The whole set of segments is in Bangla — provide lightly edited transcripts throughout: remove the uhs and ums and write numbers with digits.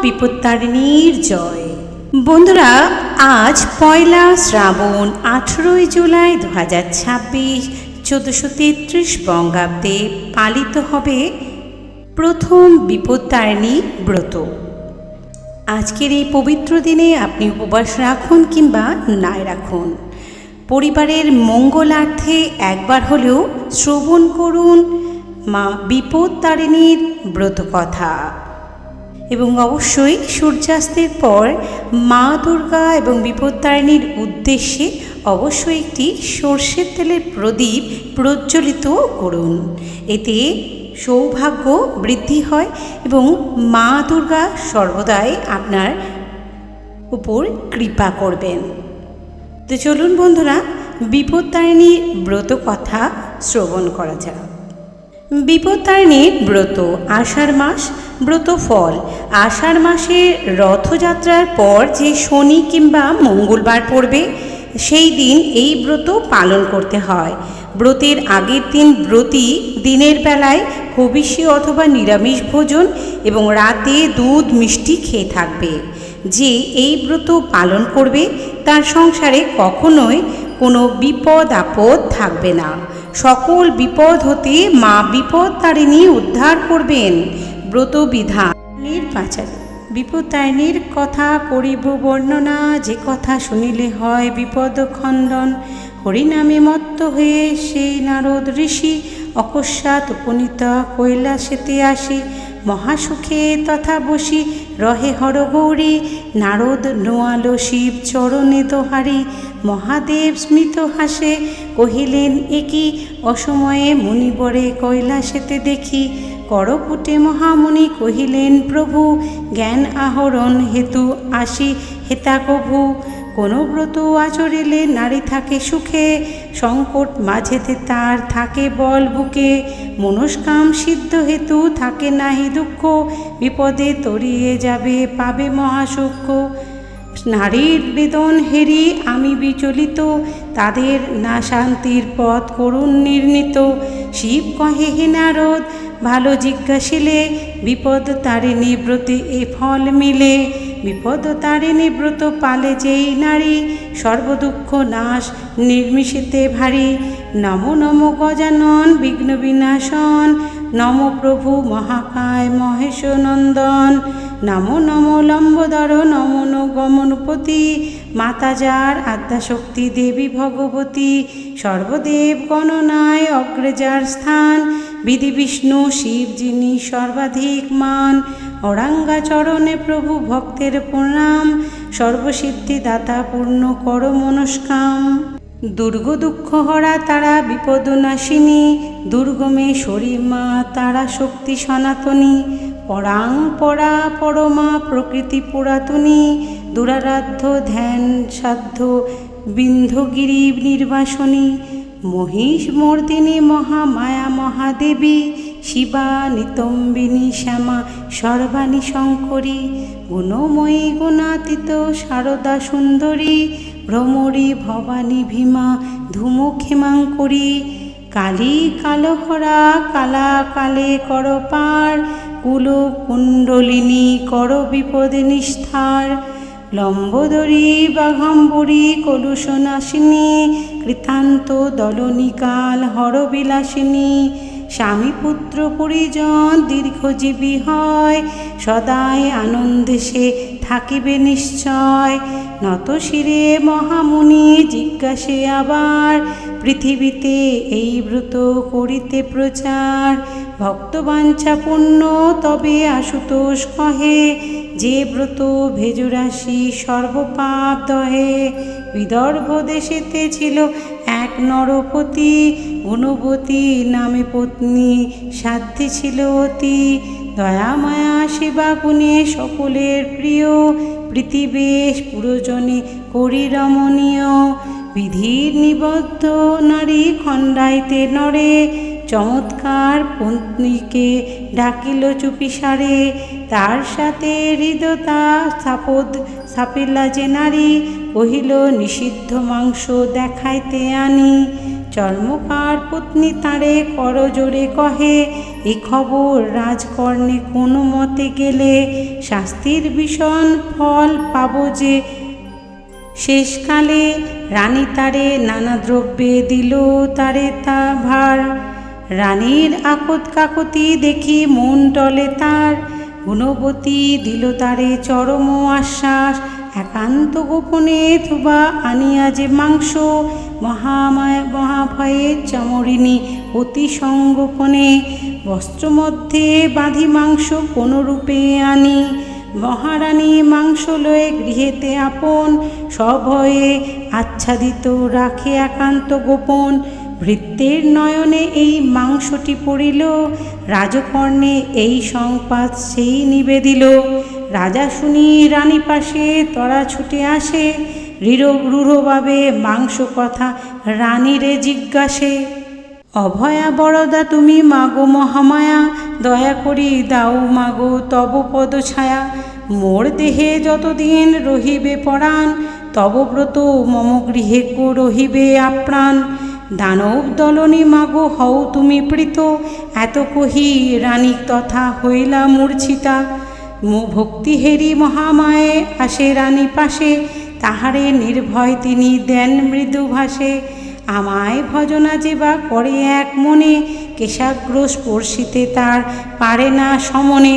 বিপত্তারিণীর জয়। বন্ধুরা, আজ পয়লা শ্রাবণ 18 জুলাই 2026 1433 বঙ্গাব্দে পালিত হবে প্রথম বিপত্তারিণী ব্রত। আজকের এই পবিত্র দিনে আপনি উপবাস রাখুন কিংবা নাই রাখুন, পরিবারের মঙ্গলার্থে একবার হলেও শ্রবণ করুন মা বিপত্তারিণীর ব্রত কথা। এবং অবশ্যই সূর্যাস্তের পর মা দুর্গা এবং বিপত্তারিণীর উদ্দেশ্যে অবশ্যই একটি সর্ষের তেলের প্রদীপ প্রজ্বলিত করুন। এতে সৌভাগ্য বৃদ্ধি হয় এবং মা দুর্গা সর্বদাই আপনার উপর কৃপা করবেন। তো চলুন বন্ধুরা, বিপত্তারিণীর ব্রত কথা শ্রবণ করা যাক। বিপত্তারিণীর ব্রত, আষাঢ় মাস। ব্রত ফল: আষাঢ় মাসে রথযাত্রার পর যে শনি কিংবা মঙ্গলবার পড়বে সেই দিন এই ব্রত পালন করতে হয়। ব্রতের আগের দিন ব্রতী দিনের বেলায় হবিষ্যি অথবা নিরামিষ ভোজন এবং রাতে দুধ মিষ্টি খেয়ে থাকবে। যে এই ব্রত পালন করবে তার সংসারে কখনোই কোনো বিপদ আপদ থাকবে না। সকল বিপদ হতে মা বিপত্তারিণী উদ্ধার করবেন। ব্রত বিধানের পাঁচালী: বিপত্তারিণীর কথা করিব বর্ণনা, যে কথা শুনিলে হয় বিপদ খণ্ডন। হরিনামে মত্ত হয়ে সেই নারদ ঋষি অকস্মাৎ উপনীত কৈলাসেতে আসি। মহাসুখে তথা বসি রহে হরগৌরী, নারদ নোয়ালো শিব চরণে দোহারি। মহাদেব স্মিত হাসে কহিলেন, একি অসময়ে মুনিবরে কৈলাসেতে দেখি। করপুটে মহামুনি কহিলেন, প্রভু জ্ঞান আহরণ হেতু আসি হেতা কভু। কোনো ব্রত আচরিলে নারী থাকে সুখে, সংকট মাঝেতে তার থাকে বল বুকে। মনস্কাম সিদ্ধ হেতু থাকে নাহি দুঃখ, বিপদে তরিয়ে যাবে পাবে মহাসুখ। নারীর বেদন হেরি আমি বিচলিত, তাদের না শান্তির পথ করুণ নির্ণীত। শিব কহে, হে নারদ ভালো জিজ্ঞাসিলে, বিপদ তারিণী ব্রতে এ ফল মিলে। বিপদ তারিণী ব্রত পালে যেই নারী, সর্বদুঃখ নাশ নির্মিষেতে ভারী। নমো নমো গজানন বিঘ্ন বিনাশন, নমো প্রভু মহাকায় মহেশ নন্দন। নমো নমো লম্বোদর, নমো ন গমনপতি। মাতা যার আদ্যাশক্তি দেবী ভগবতী, সর্বদেব গণনায় অগ্রে যার স্থান। বিধি বিষ্ণু শিব যিনি সর্বাধিক মান। অরাঙ্গা চরণে প্রভু ভক্তের প্রণাম, সর্বসিদ্ধি দাতা পূর্ণ কর মনস্কাম। দুর্গ দুঃখ হরা তারা বিপদ নাশিনী, দুর্গমেশ্বরী মা তারা শক্তি সনাতনী। পরাং পরা পরমা প্রকৃতি পুরাতনী, দুরারাধ্য ধ্যান সাধ্য বিন্ধ্যগিরি নির্বাসনী। মহিষ মর্দিনী মহামায়া মহাদেবী, শিবা নিতম্বিনী শ্যামা সর্বাণী শঙ্করী। গুণময়ী গুণাতীত শারদা সুন্দরী, ভ্রমরী ভবানী ভীমা ধূমক্ষেমাঙ্করী। কালী কালহরা কালা কালে কর পার, কুল কুণ্ডলিনী কর বিপদ নিস্তার। লম্বোদরী বাঘাম্বরী কলুষনাশিনী, কৃতান্ত দলনিকাল হরবিলাসিনী। স্বামী পুত্র পরিজন দীর্ঘজীবী হয়, সদাই আনন্দে সে থাকিবে নিশ্চয়। নত শিরে মহামুনি জিজ্ঞাসে আবার, পৃথিবীতে এই ব্রত করিতে প্রচার। ভক্তবাঞ্ছা পূর্ণ তবে আশুতোষ কহে, যে ব্রত ভেজরাশি সর্বপাপ দহে। বিদর্ভ দেশেতে ছিল এক নরপতি, গুণবতী নামে পত্নী সাধ্যে ছিল অতি। দয়ামায়া সেবা গুণে সকলের প্রিয়, প্রীতিবেশ পুরজনে করি রমণীয়। বিধির নিবদ্ধ নারী খণ্ডাইতে নরে, চমৎকার পত্নীকে ডাকিল চুপিসারে। তার সাথে হৃদয়তা সাপিলা যে নারী, কহিল নিষিদ্ধ মাংস দেখাইতে আনি। চর্মকার পত্নী তারে করজোড়ে কহে, এ খবর রাজকর্ণে কোনো মতে গেলে শাস্তির ভীষণ ফল পাব যে। শেষকালে রানী তারে নানা দ্রব্যে দিল তারে তা ভার। রানীর আকত কাকতি দেখি মন টলে তার, গুণবতী দিল তারে চরম আশ্বাস, একান্ত গোপনে থুবা আনিয়া যে মাংস, মহাভয়ে চামরিনী অতি সংগোপনে, বস্ত্র মধ্যে বাঁধি মাংস কোনো রূপে আনি, মহারানী মাংস লয়ে গৃহেতে আপন, সভয়ে আচ্ছাদিত রাখে একান্ত গোপন। ভৃত্যের নয়নে এই মাংসটি পড়িল, রাজকর্ণে এই সংবাদ সেই নিবেদিল। রাজা শুনি রানী পাশে তরা ছুটে আসে, রূঢ়ভাবে মাংস কথা রানীরে জিজ্ঞাসে। অভয়া বরদা তুমি মাগো মহামায়া, দয়া করি দাও মাগো তব পদ ছায়া। মোর দেহে যতদিন রহিবে পরাণ, তব ব্রত মম গৃহে কো রহিবে আপ্রাণ। দানব দলনী মাগো হও তুমি প্রীত, এত কহি রানী তথা হইলা মূর্ছিতা। ভক্তি হেরি মহামায়ে আসে রানী পাশে, তাহারে নির্ভয় তিনি দেন মৃদু ভাসে। আমায় ভজনা যেবা করে এক মনে, কেশাগ্র স্পর্শিতে তার পারে না সমনে।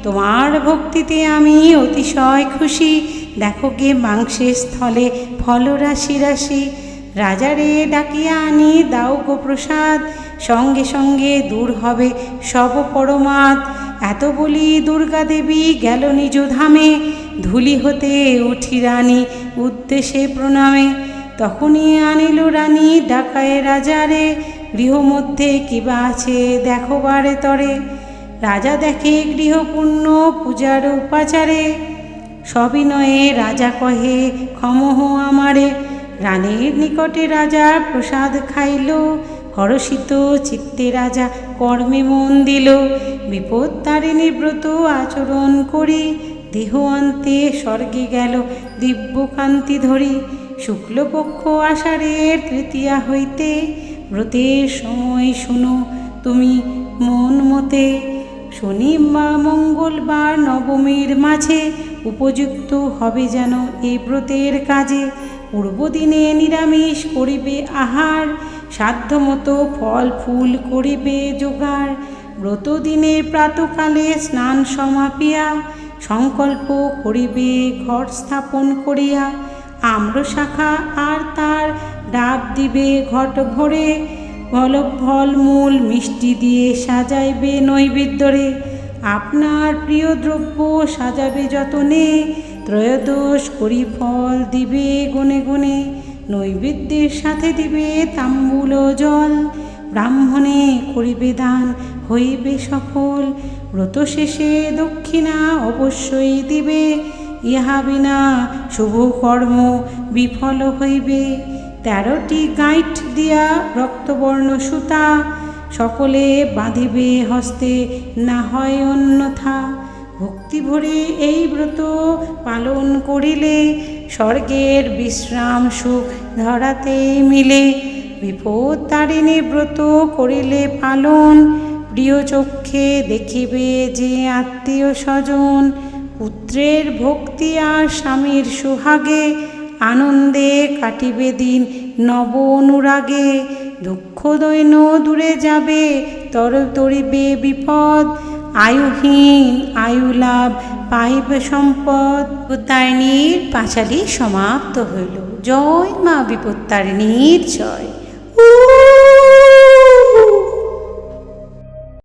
তোমার ভক্তিতে আমি অতিশয় খুশি, দেখো গে মাংসের স্থলে ফল রাশি রাশি। রাজারে ডাকিয়া আনি দাও গো প্রসাদ, সঙ্গে সঙ্গে দূর হবে সব পরমাদ। এত বলি দুর্গা দেবী গেল নিজ ধামে, ধুলি হতে উঠি রানী উদ্দেশ্যে প্রণামে। তখনই আনিল রানী ডাকায় রাজারে, গৃহমধ্যে কিবা আছে দেখো বারে তরে। রাজা দেখে গৃহপূর্ণ পূজার উপাচারে, সবিনয়ে রাজা কহে ক্ষমহ আমারে। রানীর নিকটে রাজা প্রসাদ খাইল, হরষিত চিত্তে রাজা কর্মে মন দিল। বিপদতারিণী ব্রত আচরণ করি, দেহ অন্তে স্বর্গে গেল দিব্যকান্তি ধরি। শুক্লপক্ষ আষাঢ়ের তৃতীয়া হইতে, ব্রতের সময় শুনো তুমি মন মতে। শনি বা মঙ্গলবার নবমীর মাঝে, উপযুক্ত হবে যেন এ ব্রতের কাজে। পূর্বদিনে নিরামিষ করিবে আহার, সাধ্যমতো ফল ফুল করিবে জোগাড়। ব্রতদিনে প্রাতকালে স্নান সমাপিয়া, সংকল্প করিবে ঘট স্থাপন করিয়া। আম্র শাখা আর তার ডাব দিবে ঘট ভরে, ফলমূল মিষ্টি দিয়ে সাজাইবে নৈবেদ্যরে। আপনার প্রিয় দ্রব্য সাজাবে যতনে, ত্রয়োদশ করি ফল দিবে গনে গনে। নৈবেদ্যের সাথে দিবে তাম্বূল জল, ব্রাহ্মণে করিবে দান হইবে সফল। ব্রত শেষে দক্ষিণা অবশ্যই দিবে, ইহা বিনা শুভ কর্ম বিফল হইবে। 13টি গাঁইট দিয়া রক্তবর্ণ সুতা, সকলে বাঁধিবে হস্তে না হয় অন্যথা। ভক্তি ভরে এই ব্রত পালন করিলে, স্বর্গের বিশ্রাম সুখ ধরাতেই মিলে। বিপদতারিণী ব্রত করিলে পালন, প্রিয় চক্ষে দেখিবে যে আত্মীয় স্বজন। পুত্রের ভক্তি আর স্বামীর সোহাগে, আনন্দে কাটিবে দিন নব অনুরাগে। দুঃখ দৈন্য দূরে যাবে, তরিবে বিপদ। আয়ুহীন আয়ু লাভ পাইবে সম্পদ। বিপত্তারিণীর পাঁচালী সমাপ্ত হইল। জয় মা বিপত্তারিণীর জয়।